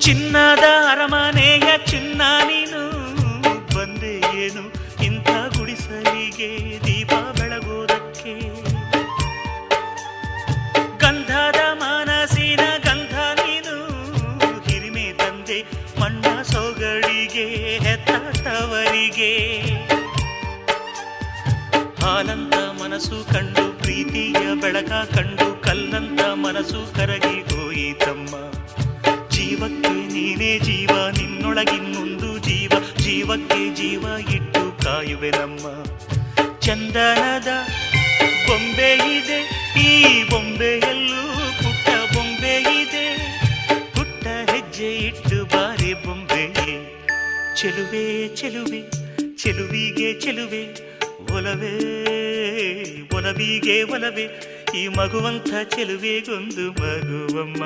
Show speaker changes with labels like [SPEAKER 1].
[SPEAKER 1] ಚಿನ್ನದ ಅರಮನೆಯ ಚಿನ್ನ ನೀನು ಬಂದೆ ಏನು ಇಂಥ ಗುಡಿಸಲಿಗೆ ದೀಪ ಬೆಳಗೋದಕ್ಕೆ. ಗಂಧದ ಮನಸ್ಸಿನ ಗಂಧ ನೀನು ಹಿರಿಮೆ ತಂದೆ ಮಣ್ಣ ಸೊಗಡಿಗೆ ಹೆತ್ತ ತವರಿಗೆ. ಹಾಲಂತ ಮನಸ್ಸು ಕಂಡು ಪ್ರೀತಿಯ ಬೆಳಕ ಕಂಡು ಕಲ್ಲಂತ ಮನಸ್ಸು ಕರಗಿ ಹೋಯಿತಮ್ಮ. ಜೀವಕ್ಕೆ ನೀನೇ ಜೀವ ನಿನ್ನೊಳಗಿನ್ನೊಂದು ಜೀವ ಜೀವಕ್ಕೆ ಜೀವ ಇಟ್ಟು ಕಾಯುವೆ ನಮ್ಮ. ಚಂದನದ ಬೊಂಬೆ ಇದೆ ಈ ಬೊಂಬೆಯಲ್ಲೂ ಪುಟ್ಟ ಬೊಂಬೆ ಇದೆ. ಪುಟ್ಟ ಹೆಜ್ಜೆ ಇಟ್ಟು ಬಾರಿ ಬೊಂಬೆ. ಚೆಲುವೆ ಚೆಲುವೆ ಚೆಲುವಿಗೆ ಚೆಲುವೆ ಒಲವೇ ಒಲವಿಗೆ ಒಲವೇ. ಈ ಮಗುವಂಥ ಚೆಲುವೆಗೊಂದು ಮಗುವಮ್ಮ.